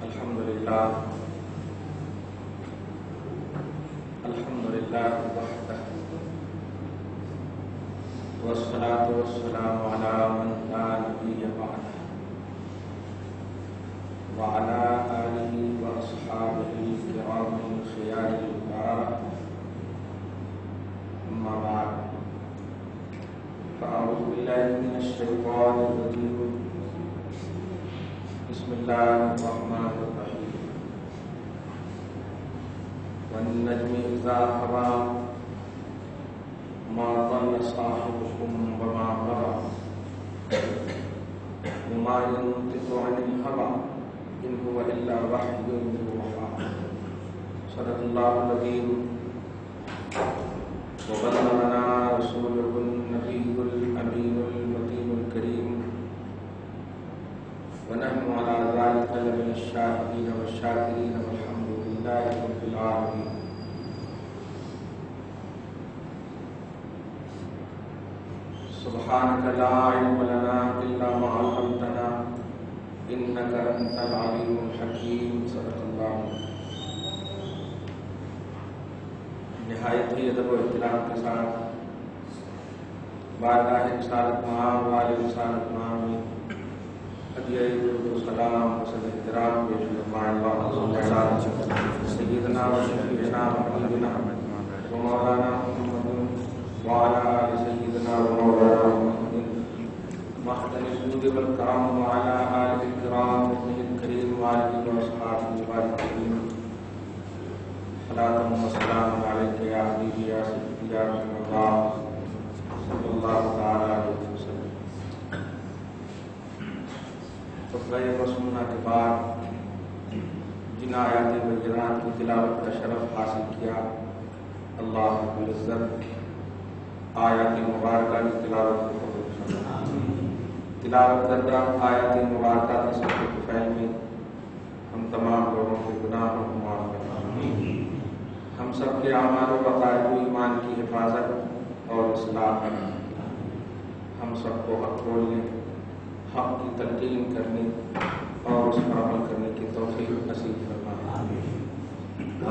الحمد لله وحده والصلاة والسلام على من لا نبي بعده وعلى آله وأصحابه الكرام الخيار البررة. أما بعد، فأعوذ بالله من الشيطان الرجيم. بسم الله الرحمن الرحيم. والنجم إذا هوى ما ضل صاحبكم وما غوى وما ينطق عن الهوى إن هو إلا وحي يوحى. صدق الله العظيم. وبلغنا رسوله النبي الأمين المتين الكريم، ونحن على ذلك لمن الشاهدين والشاكرين والحمد لله رب العالمين. سبحانك لا علم لنا إلا ما علمتنا إنك أنت العليم الحكيم. صدق الله. نہایت ہی ادب و احترام کے ساتھ بارگاہ رسالت مآب والے رسالت مآب میں ہدیہ درود و سلام و صد احترام پیش فرمائے. اللہم صل علی سیدنا و شفیعنا محمدنا و مولانا محمد وعلى آل سيدنا ومولانا محمد محسن الجود والكرم وعلى آله الكرام وابنه الكريم وآله وأصحابه الباركين. صلاة وسلام عليك يا حبيبي يا سيدي يا رسول الله صلى الله تعالى عليه وسلم. خطبہ مسنونہ کے بعد جن آیات بینات کی تلاوت کا شرف حاصل کیا، اللہ رب العزت آیات مبارکہ کی تلاوت کو قبول فرمائے. تلاوت کردہ آیات مبارکہ کے صدقے طفیل میں ہم تمام لوگوں کے گناہوں کو معاف فرمائے. ہم سب کے اعمال و عقائد و ایمان کی حفاظت اور اصلاح کریں. ہم سب کو حق بولنے، حق کی تلقین کرنے اور اس پر عمل کرنے کی توفیق نصیب فرمائے.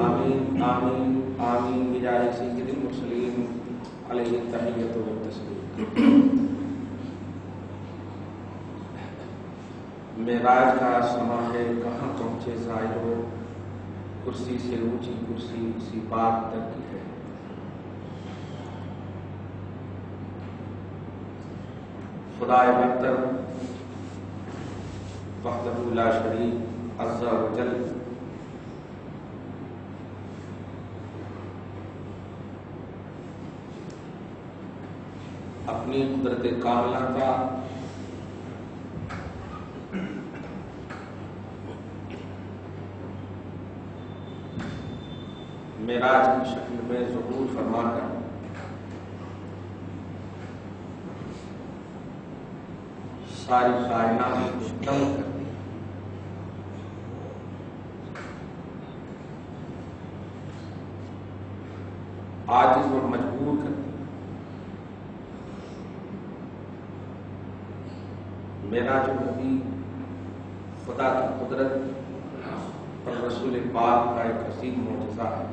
آمین آمین آمین بجاہ سید المرسلین علیہ التحیۃ والتسلیم. معراج کا سما ہے، کہاں پہنچے زائرو، کرسی سے اونچی کرسی اسی پاک در کی ہے. خدائے برتر وحدہ لا شریک عز و جل اپنی قدرت کاملہ کا معراج کی شکل میں ظہور فرما کر ساری کائنات کو دم کر دی. عاجز اور مجبور کر دی. معراج النبی خدا کی قدرت اور رسول پاک کا ایک عظیم معجزہ ہے.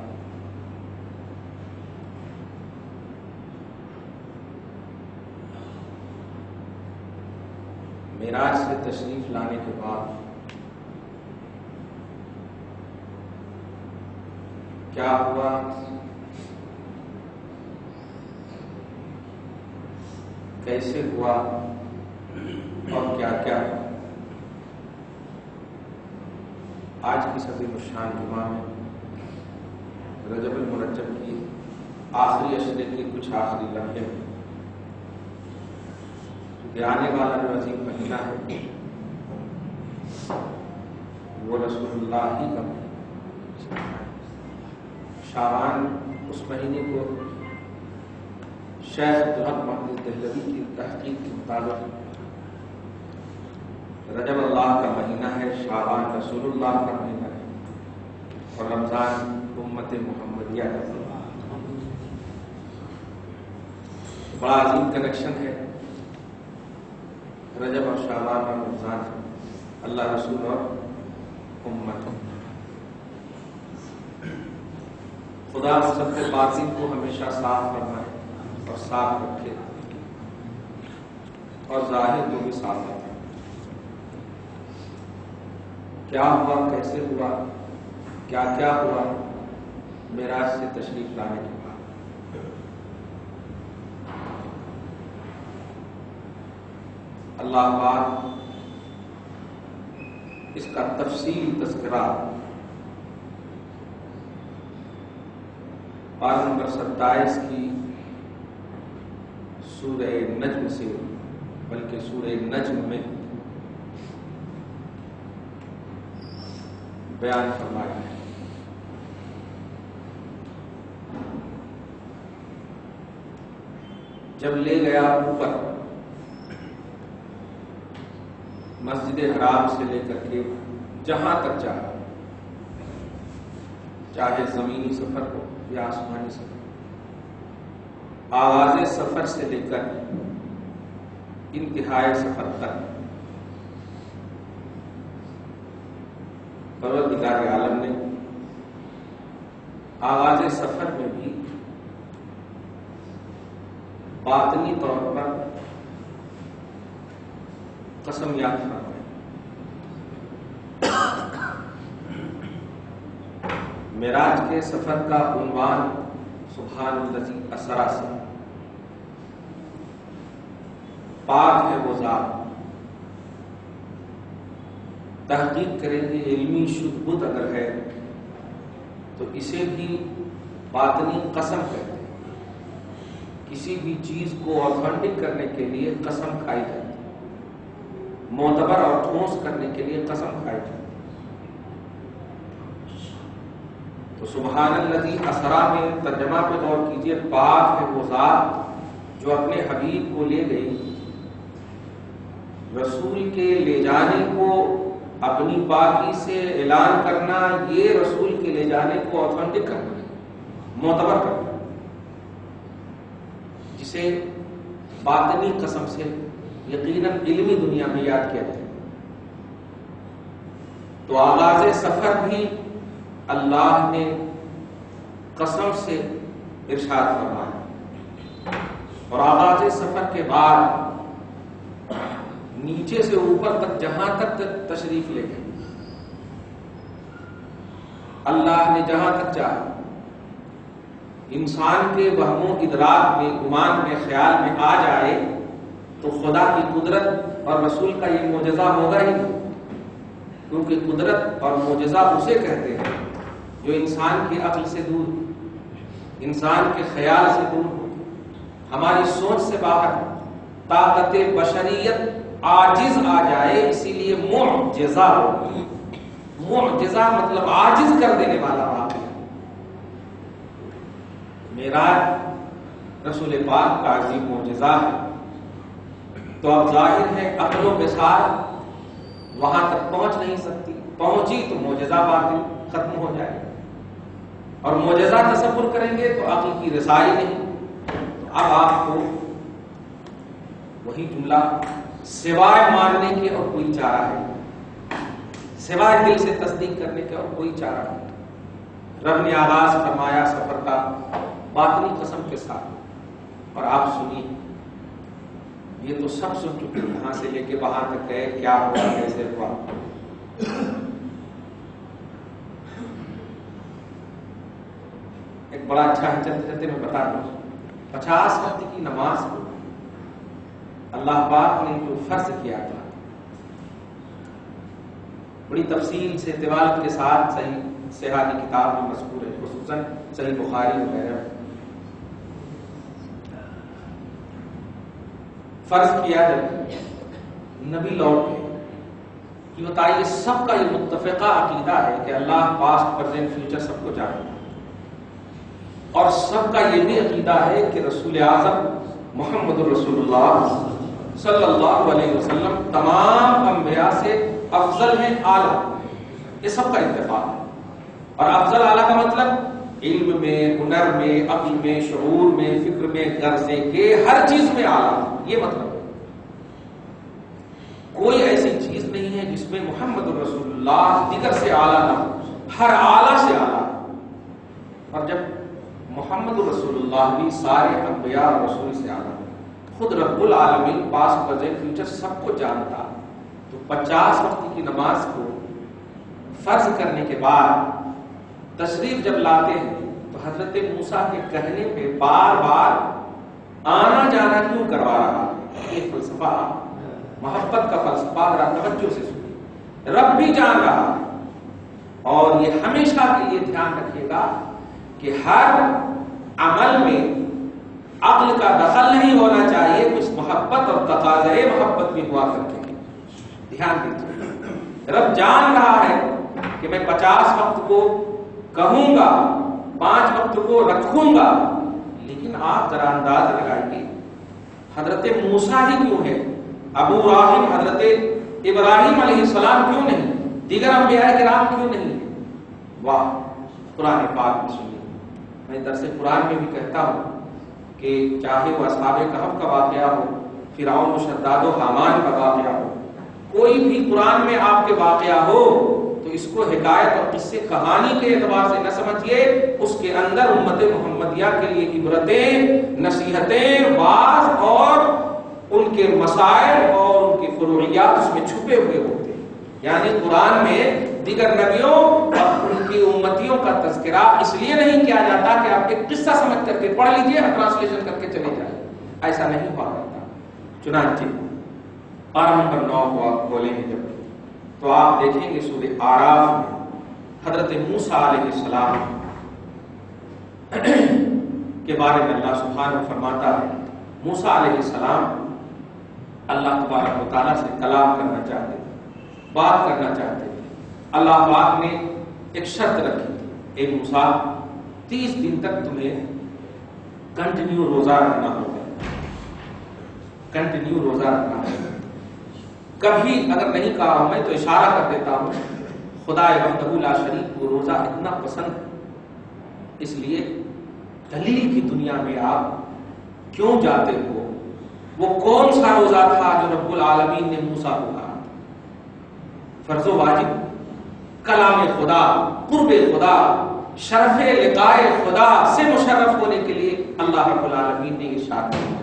معراج سے تشریف لانے کے بعد کیا ہوا، کیسے ہوا اور کیا کیا ہوا، آج کی صدی الشان جمعہ میں رجب المرجب کی آخری اشرے کے کچھ آخری لمحے میں آنے والا جو عظیم مہینہ ہے وہ رسول اللہ ہی کا مہینہ. شعبان اس مہینے کو شیخ عبدالحق محمود دہلوی کی تحقیق کے مطابق رجب اللہ کا مہینہ ہے، شعبان رسول اللہ کا مہینہ ہے، اور رمضان امت محمدیہ کا مہینہ. بڑا عظیم کنیکشن ہے رجب اور شعبان اور رمضان. اللہ رسول اور امت. خدا سب کے باطن کو ہمیشہ صاف فرمائے اور صاف رکھے اور ظاہر کو بھی صاف رکھے. کیا ہوا، کیسے ہوا، کیا کیا ہوا معراج سے تشریف لانے کے بعد. اللہ پاک اس کا تفصیل تذکرہ پارہ نمبر 27 کی سورہ نجم سے، بلکہ سورہ نجم میں بیان فرمایا ہے. جب لے گیا اوپر مسجد حرام سے لے کر کے جہاں تک چاہا، چاہے زمینی سفر ہو یا آسمانی سفر، آغاز سفر سے لے کر انتہائی سفر تک پروردگار عالم نے آغاز سفر میں بھی باطنی طور پر قسم یاد فرمائی. معراج کے سفر کا عنوان سبحان الذی اسری سے، پاک ہے وہ ذات. تحقیق کریں گے علمی شدھ بت اگر ہے تو اسے بھی باطنی قسم کہتے ہیں. کسی بھی چیز کو آتھینٹک کرنے کے لیے قسم کھائی جاتی ہے، معتبر اور ٹھوس کرنے کے لیے قسم کھائی جاتی ہے. تو سبحان الذی اسری میں ترجمہ پہ غور کیجیے، پاک ہے وہ ذات جو اپنے حبیب کو لے گئی. رسول کے لے جانے کو اپنی پاکی سے اعلان کرنا، یہ رسول کے لے جانے کو آتھینٹک کرنا ہے، معتبر کرنا، جسے باطنی قسم سے یقیناً علمی دنیا میں یاد کیا جائے. تو آغاز سفر بھی اللہ نے قسم سے ارشاد فرمایا، اور آغاز سفر کے بعد نیچے سے اوپر تک جہاں تک تشریف لے گئے. اللہ نے جہاں تک چاہا. انسان کے وہم و ادراک میں، گمان میں، خیال میں آ جائے تو خدا کی قدرت اور رسول کا یہ معجزہ ہوگا ہی نہیں. کیونکہ قدرت اور معجزہ اسے کہتے ہیں جو انسان کی عقل سے دور، انسان کے خیال سے دور، ہماری سوچ سے باہر، طاقت بشریت عاجز آ جائے. اسی لیے معجزہ ہوگا. معجزہ مطلب عاجز کر دینے والا واقعہ. معراج رسول پاک کا عظیم معجزہ ہے. تو اب ظاہر ہے عقل و بصار وہاں تک پہنچ نہیں سکتی. پہنچی تو معجزہ باطل ختم ہو جائے، اور معجزہ تصور کریں گے تو عقل کی رسائی نہیں. اب آپ کو وہی جملہ، سوائے ماننے کے اور کوئی چارہ ہے، سوائے دل سے تصدیق کرنے کے اور کوئی چارہ نہیں. رب نے آغاز فرمایا سفر کا باطنی قسم کے ساتھ. اور آپ سنیے، یہ تو سب سن چکے، یہاں سے لے کے وہاں تک گئے، کیا ہوا، کیسے ہوا. ایک بڑا اچھا ہے، چلتے چلتے میں بتا دوں. 50 وقت کی نماز کو اللہ پاک نے جو فرض کیا تھا، بڑی تفصیل سے طوال کے ساتھ صحیح صحاحی کتاب میں مذکور ہے، خصوصاً صحیح بخاری وغیرہ. فرض کیا جب نبی لوٹ گئے کہ بتائیے، سب کا یہ متفقہ عقیدہ ہے کہ اللہ پاسٹ پریزنٹ فیوچر سب کو جانتا ہے، اور سب کا یہ بھی عقیدہ ہے کہ رسول اعظم محمد رسول اللہ صلی اللہ علیہ وسلم تمام انبیاء سے افضل ہیں، اعلیٰ. یہ سب کا اتفاق ہے. اور افضل اعلیٰ کا مطلب علم میں، ہنر میں، عقل میں، شعور میں، فکر میں، غرضے کے ہر چیز میں اعلیٰ. یہ مطلب کوئی ایسی چیز نہیں ہیں جس میں محمد رسول اللہ دیگر سے اعلیٰ نہ ہو، ہر اعلیٰ سے اعلیٰ. اور جب محمد رسول اللہ بھی سارے انبیاء اور رسول سے اعلیٰ، خود رب العالمین پاس پریزنٹ فیوچر سب کو جانتا، تو 50 وقت کی نماز کو فرض کرنے کے بعد تشریف جب لاتے ہیں تو حضرت موسیٰ کے کہنے پہ بار بار آنا جانا کیوں کروا رہا؟ یہ فلسفہ، محبت کا فلسفہ ذرا توجہ سے سنیے. رب بھی جان رہا ہے، اور یہ ہمیشہ کے لیے دھیان رکھیے گا کہ ہر عمل میں عقل کا دخل نہیں ہونا چاہیے، کچھ محبت اور تقاضۂ محبت بھی ہوا کرتے ہیں. دھیان دیجیے، رب جان رہا ہے کہ میں 50 وقت کو کہوں گا، 5 وقت کو رکھوں گا، لیکن آپ ذرا انداز لگائیے حضرت موسیٰ ہی کیوں ہے، ابو راہم حضرت ابراہیم علیہ السلام کیوں نہیں، دیگر انبیاء کرام کیوں نہیں؟ واہ! قرآن پاک میں سنیے. میں درس قرآن میں بھی کہتا ہوں کہ چاہے وہ اصحاب کہف کا واقعہ ہو، فرعون و شداد و حامان کا واقعہ ہو، کوئی بھی قرآن میں آپ کے واقعہ ہو تو اس کو حکایت اور قصے کہانی کے اعتبار سے نہ سمجھیے، اس کے اندر امت محمدیہ کے لیے عبرتیں، نصیحتیں، واعظ اور ان کے مسائل اور ان کی فروعیات اس میں چھپے ہوئے ہوتے ہیں. یعنی قرآن میں دیگر نبیوں اور ان کی امتیوں کا تذکرہ اس لیے نہیں کیا جاتا کہ آپ ایک قصہ سمجھ کر کے پڑھ لیجئے اور ٹرانسلیشن کر کے چلے جائیں، ایسا نہیں ہوا کرتا. چنانچہ پارہ نمبر 9 کو آپ کھولیں گے جب تو آپ دیکھیں گے سورہ اعراف میں حضرت موسیٰ علیہ السلام کے بارے میں اللہ سبحانہ فرماتا ہے. موسیٰ علیہ السلام اللہ تبارک و تعالیٰ سے کلام کرنا چاہتے تھے، بات کرنا چاہتے تھے. اللہ پاک نے ایک شرط رکھی تھی، اے موسیٰ 30 دن تک تمہیں کنٹینیو روزہ رکھنا ہوگا، کنٹینیو روزہ رکھنا ہوگا. کبھی اگر نہیں کہا ہوں میں تو اشارہ کر دیتا ہوں، خدا وحدہ لا شریک کو روزہ اتنا پسند ہے، اس لیے دلیل کی دنیا میں آپ کیوں جاتے ہو؟ وہ کون سا روزہ تھا جو رب العالمین نے موسیٰ کو کہا؟ فرض و واجب، کلام خدا، قرب خدا، شرف لقاء خدا سے مشرف ہونے کے لیے اللہ رب العالمین نے ارشاد کیا.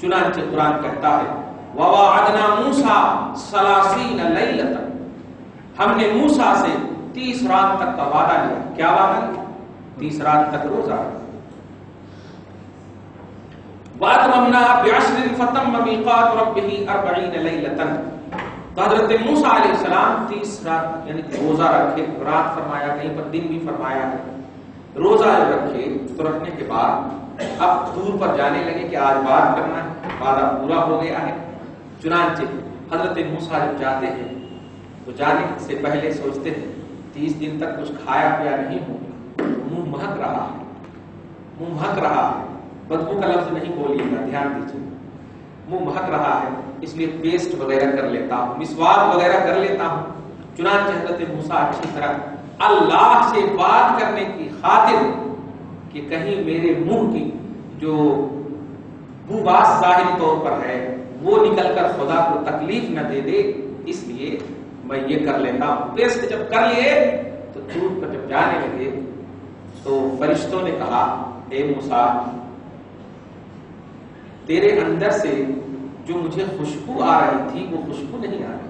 چنانچہ قرآن کہتا ہے وَوَعَدْنَا مُوسَىٰ 30 لَيْلَةً، ہم نے موسیٰ سے 30 رات تک کا وعدہ لیا. کیا وعدہ لیا؟ 30 رات تک روزہ. وَأَتْمَمْنَا بِعَشْرٍ فَتَمَّ مِيقَاتُ رَبِّهِ 40 لَيْلَةً. تو حضرت موسیٰ علیہ السلام 30 رات یعنی روزہ رکھے، رات فرمایا، کہیں پر دن بھی فرمایا ہے. روزہ جب رکھے تو رکھنے کے بعد اب دور پر جانے لگے کہ آج بات کرنا ہے، وعدہ پورا ہو گیا ہے. چنانچہ حضرت موسیٰ جب جاتے ہیں تو جانے سے پہلے سوچتے ہیں 30 دن تک کچھ کھایا پیا نہیں ہوگا، منہ مہک رہا ہے، منہ مہک رہا ہے. بدبو کا لفظ نہیں بولیے گا، دھیان دیجیے. منہ مہک رہا ہے، اس لیے پیسٹ وغیرہ کر لیتا ہوں، مسواک وغیرہ کر لیتا ہوں. چنانچہ حضرت موسیٰ اچھی طرح اللہ سے بات کرنے کی خاطر کہ کہیں میرے منہ کی جو بوباس ظاہری طور پر ہے وہ نکل کر خدا کو تکلیف نہ دے دے، اس لیے میں یہ کر لیتا ہوں. پیسٹ جب کر لیے تو دور پر جب جانے لگے تو فرشتوں نے کہا اے موسیٰ تیرے اندر سے جو مجھے خوشبو آ رہی تھی وہ خوشبو نہیں آ رہی.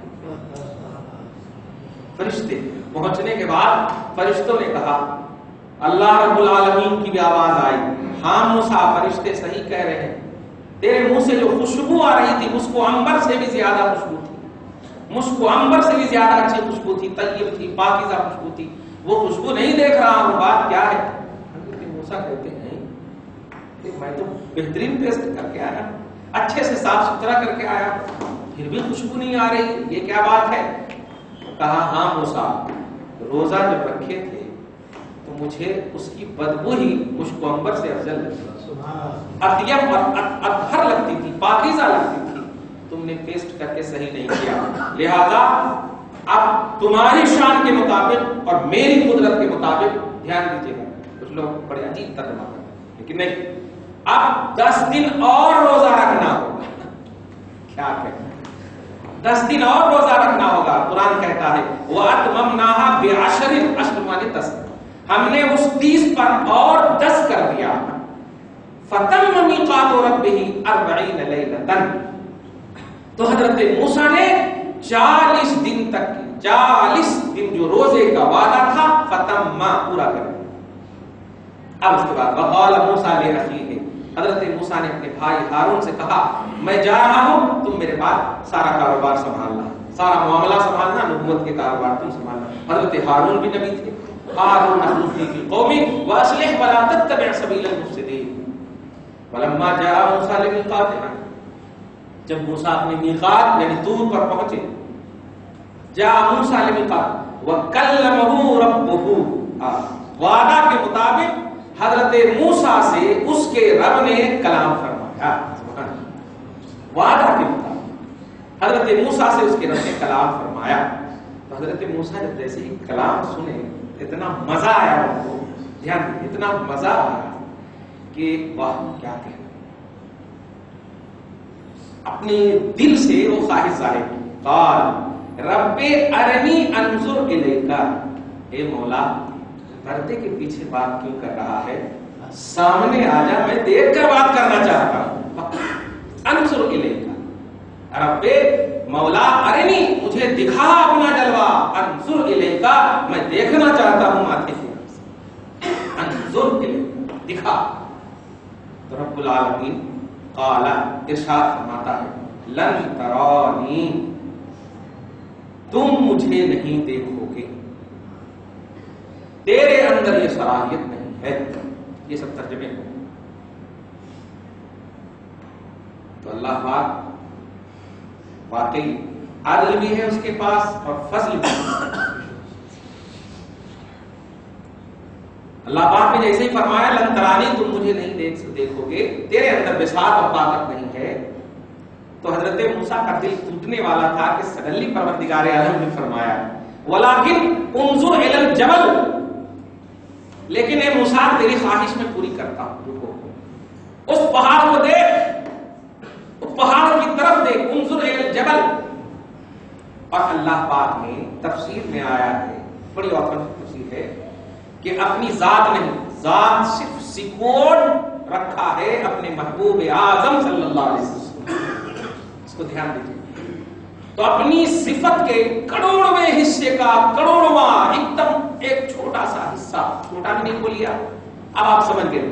فرشتے پہنچنے کے بعد فرشتوں نے کہا، اللہ رب العالمین کی بھی آواز آئی، ہاں موسیٰ فرشتے صحیح کہہ رہے ہیں، تیرے منہ سے جو خوشبو آ رہی تھی مشک و عنبر سے بھی زیادہ خوشبو تھی، مشک و عنبر سے بھی زیادہ اچھی خوشبو تھی، طیب تھی، پاکیزہ خوشبو تھی. وہ خوشبو نہیں دیکھ رہا ہوں، بات کیا ہے؟ حضرت موسیٰ کہتے ہیں کہ میں تو بہترین پیسٹ کر کے آیا، اچھے سے صاف ستھرا کر کے آیا، پھر بھی خوشبو نہیں آ رہی، یہ کیا بات ہے؟ کہا ہاں موسیٰ روزہ جب رکھے تھے تو مجھے اس کی بدبو ہی مشک و عنبر سے افضل لگتی، اطیب اور اطہر لگتی تھی، پاکیزہ لگتی تھی. تم نے ٹیسٹ کر کے صحیح نہیں کیا، لہذا اب تمہاری شان کے مطابق اور میری قدرت کے مطابق، دھیان دیجیے گا کچھ لوگ بڑے عجیب ترجمہ کرتے ہیں لیکن نہیں، اب 10 دن اور روزہ رکھنا ہوگا. کیا کہنا 10 دن اور روزہ رکھنا ہوگا. قرآن کہتا ہے وَأَتْمَمْنَاهَا بِعَشْرٍ 10 مانے 10. ہم نے اس 30 پر اور 10 کر دیا. فَتَمَّ مِيقَاتُ رَبِّهِ 40 لَيْلَةً. تو حضرت موسیٰ نے 40 دن تک 40 دن جو روزے کا وعدہ تھا فتم پورا کر دیا. اب اس کے بعد وقال موسیٰ لأخیہ، حضرت موسیٰ نے اپنے بھائی ہارون سے کہا میں جا رہا ہوں، تم میرے بعد سارا کاروبار سنبھالنا، سارا معاملہ سنبھالنا، نبوت کے کاروبار تم سنبھالنا. حضرت ہارون بھی نبی تھے. ہارون اخلفنی فی قومی واصلح ولا تتبع سبیل المفسدین. ولما جاء موسیٰ لمیقاتنا، جب موسیٰ اپنے میقات یعنی طور پر پہنچے، جاء موسیٰ لمیقات وکلمہ ربہ، وعدہ کے مطابق حضرت موسیٰ سے اس کے رب نے کلام فرمایا. وعدہ کے مطابق حضرت موسیٰ سے اس کے رب نے کلام فرمایا. تو حضرت موسیٰ جب جیسے ہی کلام سنے اتنا مزہ آیا ان کو، دھیان دیں، اتنا مزہ آیا کہ واہ کیا کہنا. اپنے دل سے وہ خواہش ظاہر کی. قال رب ارنی انظر الیک، اے مولا پردے کے پیچھے بات کیوں کر رہا ہے، سامنے آ جا، میں دیکھ کر بات کرنا چاہتا ہوں. انظر الیک، رب مولا ارنی، مجھے دکھا اپنا جلوہ، انظر الیک، میں دیکھنا چاہتا ہوں ماتھے سے. انظر الیک، دکھا. تو رب العالمین قال ارشاد فرماتا ہے لن ترانی، تم مجھے نہیں دیکھو گے، تیرے اندر یہ صلاحیت نہیں ہے. یہ سب ترجمے ہیں. تو اللہ پاک واقعی عدل بھی ہے اس کے پاس اور فضل بھی. اللہ پاک نے جیسے ہی فرمایا لن ترانی، تم مجھے نہیں دیکھو گے، تیرے اندر بساط اور طاقت نہیں ہے، تو حضرت موسیٰ کا دل ٹوٹنے والا تھا کہ سڈنلی پروردگار عالم نے فرمایا ولیکن انظر الی الجبل، لیکن اے موسیٰ تیری خواہش میں پوری کرتا ہوں، رکو، اس پہاڑ کو دیکھ، اس پہاڑ کی طرف دیکھ، انظر الی الجبل. اور اللہ پاک نے تفسیر میں آیا ہے، بڑی اوتھینٹک تفسیر ہے، کہ اپنی ذات نہیں، ذات صرف سیکورڈ رکھا ہے اپنے محبوب اعظم صلی اللہ علیہ وسلم. اس کو دھیان دیجیے. تو اپنی صفت کے کروڑویں حصے کا کروڑواں ایک دم ایک چھوٹا سا حصہ، چھوٹا بھی نہیں بولیا، اب آپ سمجھ گئے.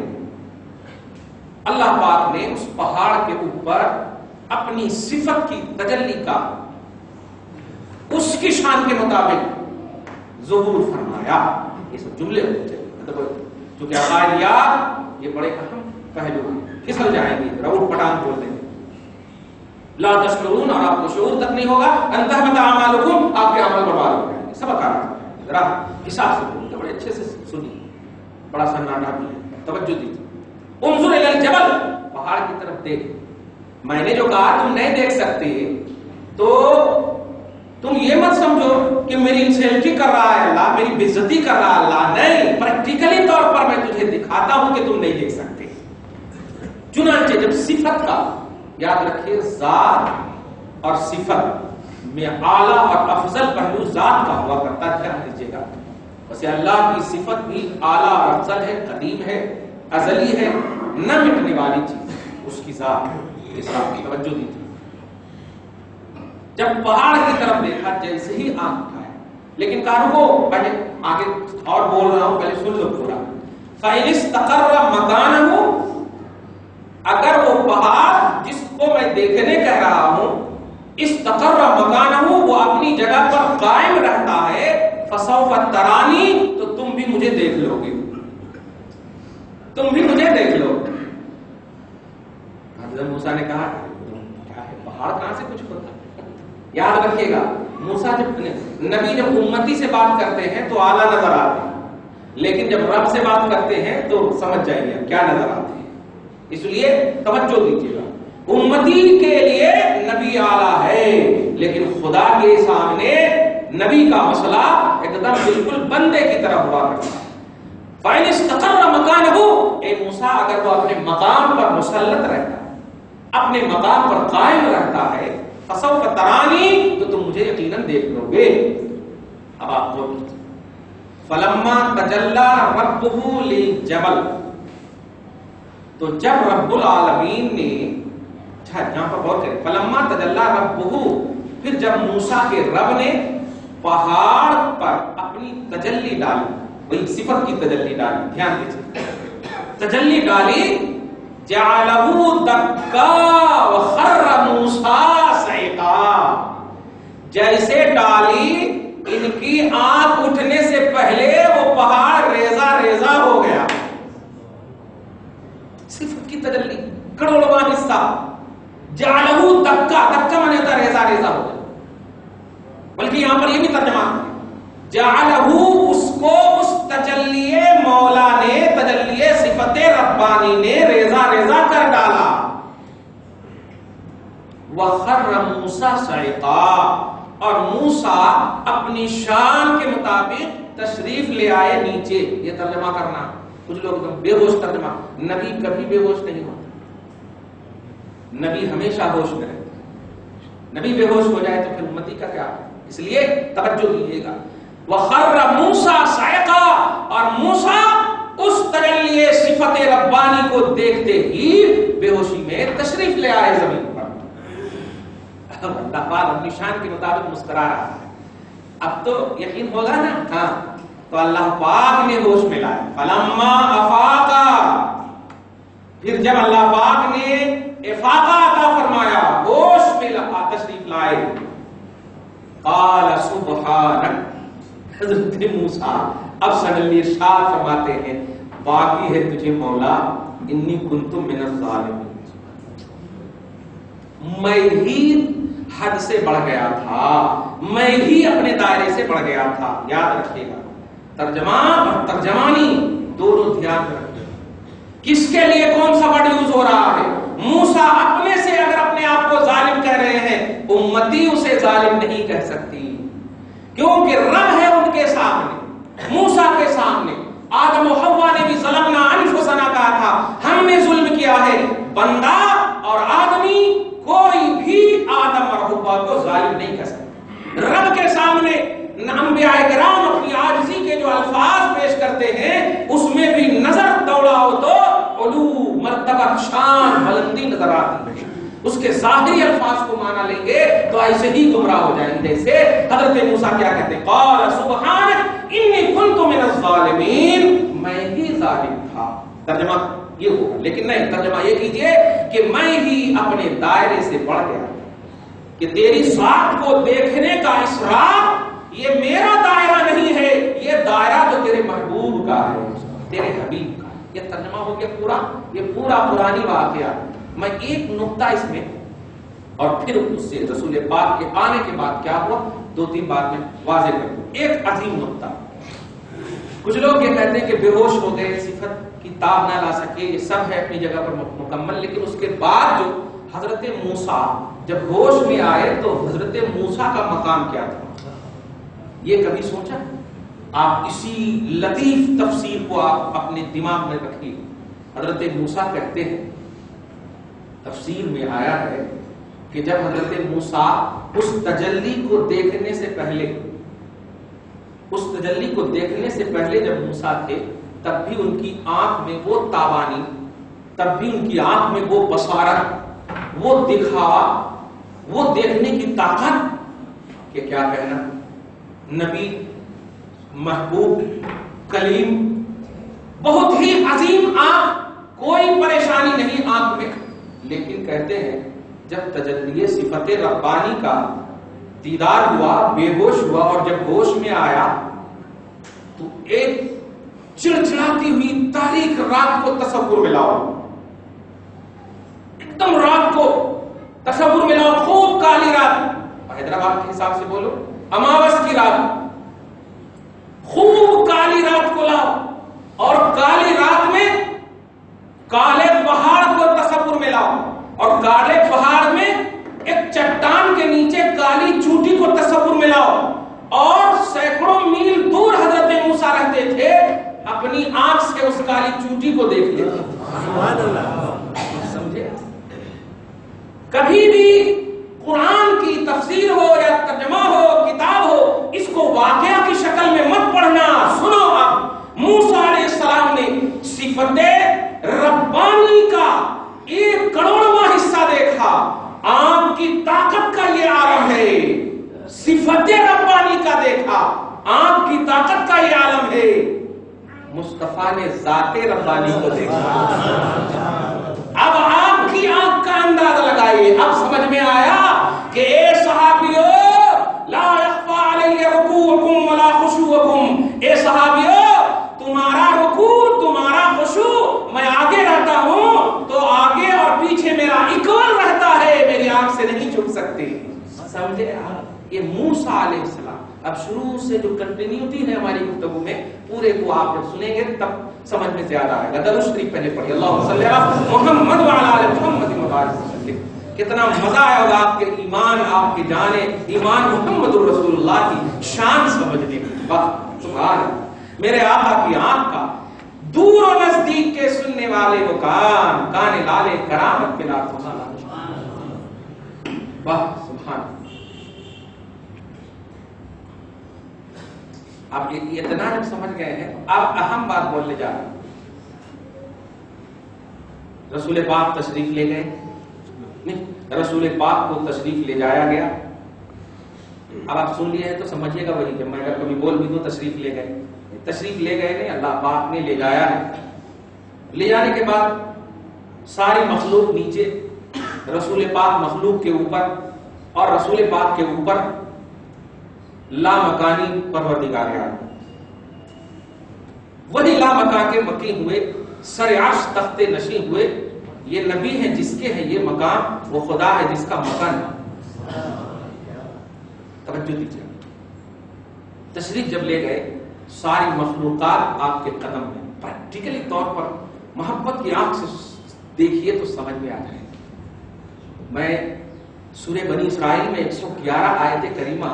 اللہ پاک نے اس پہاڑ کے اوپر اپنی صفت کی تجلی کا اس کی شان کے مطابق ظہور فرمایا. یہ سب جملے ہوتے ہیں، مطلب جو کہ عقائدیات یہ بڑے اہم پہلو ہیں، پھسل جائیں گے، روٹ پٹان بول دیں گے. لا تشعرون، اور آپ کو شعور تک نہیں ہوگا، ان تحبط اعمالکم، آپ کے عمل برباد ہو جائیں گے. سبق آ رہا ہے، ذرا حساب سے بولیں، بڑے اچھے سے سنیے، بڑا سناٹا بھی ہے، توجہ دیجیے. انظر الی الجبل، پہاڑ کی طرف دیکھ. میں نے جو کہا تم نہیں دیکھ سکتے، تو تم یہ مت سمجھو کہ میری انسلٹی کر رہا ہے اللہ، میری بے عزتی کر رہا ہے اللہ، نہیں، پریکٹیکلی طور پر میں تجھے دکھاتا ہوں کہ تم نہیں دیکھ سکتے. چنانچہ جب صفت کا، یاد رکھیے ذات اور صفت میں اعلیٰ اور افضل پہلو ذات کا ہوا کرتا ہے، دھیان دیجیے گا. ویسے اللہ کی صفت بھی اعلیٰ اور افضل ہے، قدیم ہے، ازلی ہے، نہ مٹنے والی چیز اس کی ذات ہے. اس بات کی توجہ دیجیے. جب پہاڑ کی طرف دیکھا جیسے ہی آنکھ اٹھایا، لیکن کہا رکو، پہلے آگے اور بول رہا ہوں، پہلے سن لو پورا. فَإِنِ اسْتَقَرَّ مَكَانَهُ، اگر وہ پہاڑ جس کو میں دیکھنے کہہ رہا ہوں استقر مکانہ، وہ اپنی جگہ پر قائم رہتا ہے، فسوف ترانی، تو تم بھی مجھے دیکھ لو گے، تم بھی مجھے دیکھ لو. حضرت موسیٰ نے کہا کیا ہے پہاڑ کہاں سے کچھ ہوتا. یاد رکھیے گا موسیٰ جب نبی جب امتی سے بات کرتے ہیں تو اعلیٰ نظر آتے ہیں، لیکن جب رب سے بات کرتے ہیں تو سمجھ جائیے کیا نظر آتے ہیں. اس لیے توجہ دیجیے گا، امتی کے لیے نبی اعلیٰ ہے، لیکن خدا کے سامنے نبی کا مسئلہ ایک دم بالکل بندے کی طرح ہوا کرتا ہے. فَإِنِ اسْتَقَرَّ مَكَانَهُ، اے موسیٰ اگر وہ اپنے مقام پر مسلط رہتا ہے، اپنے مقام پر قائم رہتا ہے، فسوف ترانی، تو تم مجھے یقیناً دیکھ لو گے۔ اب آپ کو فلما تجلی ربہ للجبل، تو جب رب العالمین نے، یہاں پر غور کریں، فلما تجلی ربہ، پھر جب موسیٰ کے رب نے پہاڑ پر اپنی تجلی ڈالی، وہی صفت کی تجلی ڈالی، دھیان دیجیے، تجلی ڈالی، جعلہ دکا وخر موسیٰ صعقا، جیسے ڈالی ان کی آنکھ اٹھنے سے پہلے وہ پہاڑ ریزہ ریزہ ہو گیا۔ صفت کی تجلی کروڑواں حصہ، جعلہ دکا، دکا مانے ہوتا ریزہ ریزہ ہو گیا، بلکہ یہاں پر یہ بھی ترجمہ جعلہ، اس کو اس تجلی مولا نے، تجلی صفت ربانی نے ریزہ ریزہ کر ڈالا۔ وخر موسیٰ صعقا، اور موسیٰ اپنی شان کے مطابق تشریف لے آئے نیچے۔ یہ ترجمہ کرنا، کچھ لوگ بے ہوش ترجمہ، نبی کبھی بے ہوش نہیں ہوتا، نبی ہمیشہ ہوش میں رہتا، نبی بے ہوش ہو جائے تو پھر امتی کا کیا؟ اس لیے توجہ دیجیے گا، وخر موسیٰ صعقا، اور موسیٰ اس تجلی صفت ربانی کو دیکھتے ہی بے ہوشی میں تشریف لے آئے زمین پر۔ اللہ پاک اپنی شان کے مطابق مسکرا رہا ہے، اب تو یقین ہوگا نا؟ ہاں، تو اللہ پاک نے ہوش میں لائے، فلما افاقا، پھر جب اللہ پاک نے افاقہ عطا فرمایا، ہوش میں تشریف لائے، قال سبحانک، حضرت موسیٰ اب سڈنلی ارشاد فرماتے ہیں، باقی ہے تجھے مولا، انی کنت من الظالمین، میں ہی حد سے بڑھ گیا تھا، میں ہی اپنے دائرے سے بڑھ گیا تھا۔ یاد رکھیے گا، ترجمہ اور ترجمانی دونوں دھیان میں رکھیے، کس کے لیے کون سا ورڈ یوز ہو رہا ہے؟ موسیٰ اپنے سے اگر اپنے آپ کو ظالم کہہ رہے ہیں، امتی اسے ظالم نہیں کہہ سکتی، کیونکہ رب ہے ان کے سامنے، موسیٰ کے سامنے۔ آدم و حوا نے بھی ظلمنا انفسنا کہا تھا، ہم نے ظلم کیا ہے، بندہ اور آدمی کوئی بھی آدم اور حوا کو ظالم نہیں کہہ سکتا۔ رب کے سامنے انبیاء کرام اپنی عاجزی کے جو الفاظ پیش کرتے ہیں، اس میں بھی نظر دوڑاؤ تو علو، مرتبہ، شان، بلندی نظر آتی ہے۔ اس کے ظاہری الفاظ کو مانا لیں گے تو ایسے ہی گمراہ ہو جائیں گے۔ جیسے حضرت موسیٰ کیا کہتے ہیں، قال سبحانک انی کنت من الظالمین، میں ہی ظالم تھا، ترجمہ یہ ہوگا، لیکن نہیں، ترجمہ یہ کیجئے کہ میں ہی اپنے دائرے سے بڑھ گیا، کہ تیری ذات کو دیکھنے کا اسرار یہ میرا دائرہ نہیں ہے، یہ دائرہ تو تیرے محبوب کا ہے، تیرے حبیب کا۔ یہ ترجمہ ہو گیا پورا، یہ پورا قرآنی واقعہ۔ میں ایک نقطہ اس میں اور پھر اس سے رسول پاک کے آنے کے بعد کیا ہوا، دو تین بات میں واضح کر دوں۔ ایک عظیم نقطہ، کچھ لوگ یہ کہتے ہیں کہ بے ہوش ہو گئے، صفت کی تاب نہ لا سکے، یہ سب ہے اپنی جگہ پر مکمل، لیکن اس کے بعد جو حضرت موسیٰ جب ہوش میں آئے تو حضرت موسیٰ کا مقام کیا تھا، یہ کبھی سوچا؟ آپ اسی لطیف تفسیر کو آپ اپنے دماغ میں رکھیے۔ حضرت موسیٰ کہتے ہیں، تفسیر میں آیا ہے کہ جب حضرت موسیٰ اس تجلی کو دیکھنے سے پہلے، اس تجلی کو دیکھنے سے پہلے جب موسیٰ تھے، تب بھی ان کی آنکھ میں وہ تابانی، تب بھی ان کی آنکھ میں وہ بصارت، وہ دکھاوا، وہ دیکھنے کی طاقت کہ کیا کہنا، نبی، محبوب، کلیم، بہت ہی عظیم آنکھ، کوئی پریشانی نہیں آنکھ میں، لیکن کہتے ہیں جب تجلی صفت ربانی کا دیدار ہوا، بے ہوش ہوا، اور جب ہوش میں آیا تو ایک چڑچڑاتی ہوئی تاریک رات کو تصور میں لاؤ، ایک دم رات کو تصور میں لاؤ، خوب کالی رات، حیدرآباد کے حساب سے بولو اماوس کی رات، خوب کالی رات کو لاؤ، اور کالی رات میں کالے پہاڑ کو تصور میں لاؤ، اور کالے پہاڑ میں ایک چٹان کے نیچے کالی چوٹی کو تصور میں لاؤ، اور سینکڑوں میل دور حضرت موسیٰ رہتے تھے، اپنی آنکھ سے اس کالی چوٹی کو دیکھ لیتے۔ سبحان اللہ، سمجھے؟ کبھی بھی قرآن کی تفسیر ہو یا ترجمہ ہو کتاب ہو اس کو واقعہ کی شکل میں مت پڑھنا. سنو اب موسیٰ علیہ السلام نے صفت ربانی کا 1 کروڑواں حصہ دیکھا. آنکھ کی طاقت کا یہ عالم ہے. صفت ربانی کا دیکھا, آنکھ کی طاقت کا یہ عالم ہے. مصطفیٰ نے ذات ربانی کو دیکھا. اب آپ کی آنکھ کا اندازہ لگائیے. اب سمجھ میں آیا کہ اے صحابیو لا یخفی علی رکوعکم ولا خشوعکم. اے صحابیو تمہارا رکوع تمہارا خشوع میں آگے رہتا ہوں تو آگے اور پیچھے میرا اکول رہتا ہے, میری آنکھ سے نہیں چھپ سکتی. سمجھے آپ؟ یہ موسیٰ علیہ السلام. اب شروع سے جو کنٹینیوٹی ہے ہماری گفتگو میں پورے کو آپ جب سنیں گے تب سمجھ میں زیادہ آئے گا. درود شریف پہلے پڑھیے. اللہم صلی علی محمد وعلی آل محمد وبارک وسلم. کتنا مزہ آئے ہوگا آپ کے ایمان, آپ کی جانیں ایمان محمد رسول اللہ کی شان سمجھنے میں. واہ سبحان اللہ. میرے آقا کی آنکھ کا دور و نزدیک کے سننے والے وہ کان لالے کرامت پہ لا سبحان اللہ. واہ سبحان اللہ. اب یہ اتنا جب سمجھ گئے ہیں اب اہم بات بولنے جا رہے ہیں. رسول پاک تشریف لے گئے نہیں, رسول پاک کو تشریف لے جایا گیا. اب آپ سن لیے ہیں تو سمجھیے گا وہی کہ میں اگر کبھی بول بھی دوں تشریف لے گئے, تشریف لے گئے نہیں, اللہ پاک نے لے جایا ہے. لے جانے کے بعد ساری مخلوق نیچے, رسول پاک مخلوق کے اوپر اور رسول پاک کے اوپر لامکانی پروردگار عالم. وہی لامکان کے مکی ہوئے, سر عرش تخت نشین ہوئے. یہ نبی ہے جس کے ہے یہ مقام, وہ خدا ہے جس کا مکان. توجہ دیجیے. تشریف جب لے گئے ساری مخلوقات آپ کے قدم میں. پریکٹیکلی طور پر محبت کی آنکھ سے دیکھیے تو سمجھ میں آ جائے. میں سورہ بنی اسرائیل میں 111 آیت کریمہ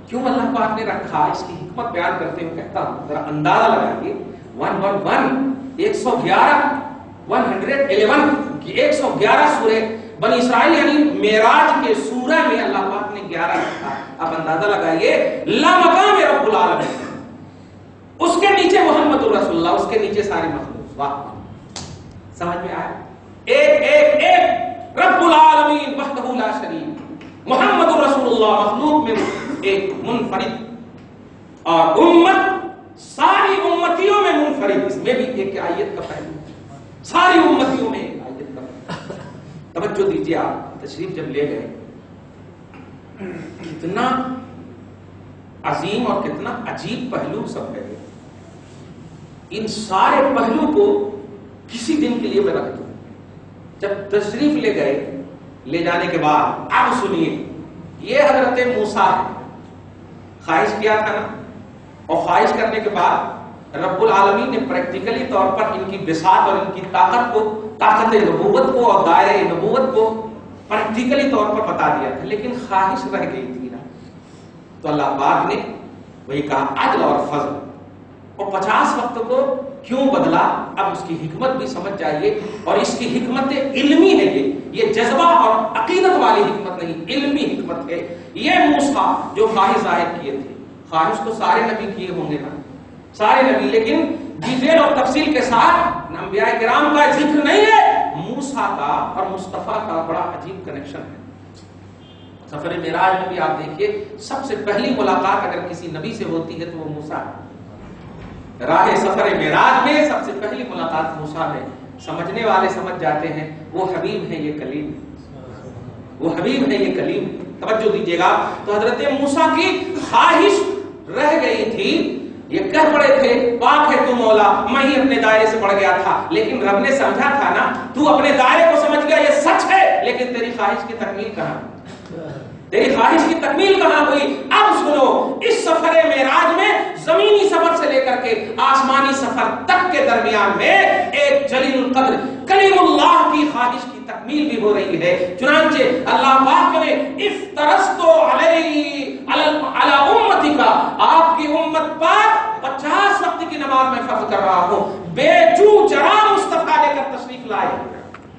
کیوں اللہ پاک نے رکھا اس کی حکمت بیان کرتے ہوئے کہتا ہوں, ذرا اندازہ لگائیے. 111 سورہ بنی اسرائیل یعنی معراج کے سورہ میں اللہ پاک نے 11 رکھا. اب اندازہ لگائیے, لا مقام رب العالمین, اس کے نیچے محمد رسول اللہ, اس کے نیچے ساری مخلوق. واہ سمجھ میں آیا؟ ایک ایک ایک رب العالمین وحدہ لا شریک, محمد رسول اللہ مخلوق میں ایک منفرد, اور امت ساری امتیوں میں منفرد. اس میں بھی ایک آیت کا پہلو, ساری امتیوں میں ایک آیت کا پہلو. توجہ دیجیے. آپ تشریف جب لے گئے کتنا عظیم اور کتنا عجیب پہلو سب ہے. ان سارے پہلو کو کسی دن کے لیے میں رکھ دوں. جب تشریف لے گئے, لے جانے کے بعد اب سنیے, یہ حضرت موسیٰ خواہش کیا تھا نا, اور خواہش کرنے کے بعد رب العالمین نے پریکٹیکلی طور پر ان کی بساط اور ان کی طاقت کو, طاقت نبوت کو اور دائرہ نبوت کو پریکٹیکلی طور پر بتا دیا تھا, لیکن خواہش رہ گئی تھی نا. تو اللہ پاک نے وہی کہا عدل اور فضل, اور 50 وقت کو کیوں بدلا. اب اس کی حکمت بھی سمجھ جائیے, اور اس کی حکمت علمی ہے. یہ جذبہ اور عقیدت والی حکمت نہیں, علمی حکمت ہے. یہ موسیٰ جو خواہش ظاہر کیے تھے, خواہش تو سارے نبی کیے ہوں گے نا, سارے نبی, لیکن ڈیٹیل اور تفصیل کے ساتھ انبیاء کرام کا ذکر نہیں ہے. موسیٰ کا اور مصطفیٰ کا بڑا عجیب کنیکشن ہے. سفر معراج میں بھی آپ دیکھیے, سب سے پہلی ملاقات اگر کسی نبی سے ہوتی ہے تو وہ موسیٰ ہے. راہ سفر معراج میں سب سے پہلی ملاقات موسیٰ ہے. سمجھنے والے سمجھ جاتے ہیں وہ حبیب ہے, یہ کلیم, وہ حبیب ہے, یہ کلیم. توجہ دیجیے گا. تو حضرت موسیٰ کی خواہش رہ گئی تھی. یہ کہہ پڑے تھے پاک ہے تو مولا, میں ہی اپنے دائرے سے بڑھ گیا تھا, لیکن رب نے سمجھا تھا نا, تو اپنے دائرے کو سمجھ گیا, یہ سچ ہے, لیکن تیری خواہش کی تکمیل کہاں, تیری خواہش کی تکمیل کہاں ہوئی. اب سنو, اس سفر معراج میں زمینی سفر سے لے کر کے آسمانی سفر تک کے درمیان میں ایک جلیل القدر کلیم اللہ کی خواہش کی تکمیل بھی ہو رہی ہے. چنانچہ اللہ پاک نے افترستو علی امتی کا, آپ کی امت پر 50 وقت کی نماز میں فرض کر رہا ہوں. بے چو چرا مصطفیٰ لے کر تشریف لائے,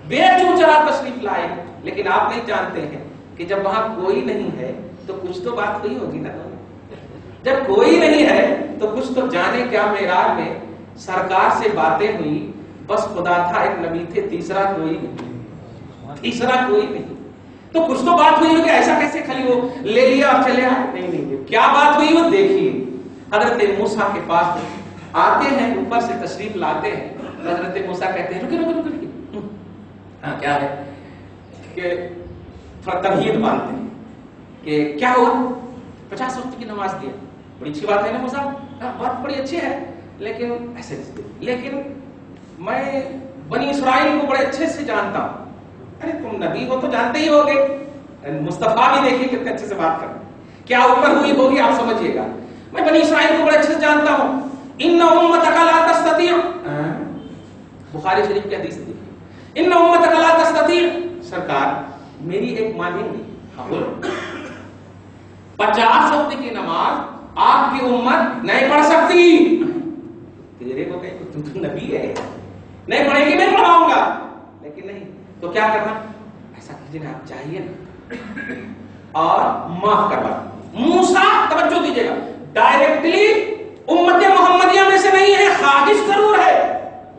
بے چو چرا تشریف لائے. لیکن آپ نہیں جانتے ہیں کہ جب وہاں کوئی نہیں ہے تو کچھ تو بات ہوئی ہوگی نا. جب کوئی نہیں ہے تو کچھ تو جانے کیا معراج میں سرکار سے باتیں ہوئی. بس خدا تھا، ایک نبی تھے، تیسرا کوئی نہیں. تو کچھ تو بات ہوئی ہوگی. ایسا کیسے خالی وہ لے لیا اور چلے آئے؟ نہیں. کیا بات ہوئی وہ دیکھیے. حضرت موسیٰ کے پاس آتے ہیں، اوپر سے تشریف لاتے ہیں. حضرت موسیٰ کہتے ہیں رکے. ہاں کیا ہے کہ تمہید باندھتے ہیں کہ کیا ہوا؟ 50 وقت کی نماز دیا. بڑی اچھی بات ہے نا موسیٰ، بات بڑی اچھی ہے، لیکن ایسے لیکن میں بنی اسرائیل کو بڑے اچھے سے جانتا ہوں. ارے تم نبی ہو تو جانتے ہی ہوگے. مصطفیٰ بھی دیکھیے کتنے اچھے سے بات کر، کیا اوپر ہوئی ہوگی آپ سمجھیے گا. میں بنی اسرائیل کو بڑے اچھے سے جانتا ہوں. ان امتک لا تستطيع، بخاری شریف کی حدیث دیکھیے. ان امتک لا تستطيع، سرکار میری ایک مانیں گی. 50 وقت کی نماز آپ کی امت نہیں پڑھ سکتی. تیرے کو کہیں تو نبی ہے، نہیں پڑھے گی، میں پڑھاؤں گا. لیکن نہیں تو کیا کرنا؟ ایسا کیجیے نا، آپ چاہیے نا اور معاف کروا. موسیٰ توجہ دیجیے گا، ڈائریکٹلی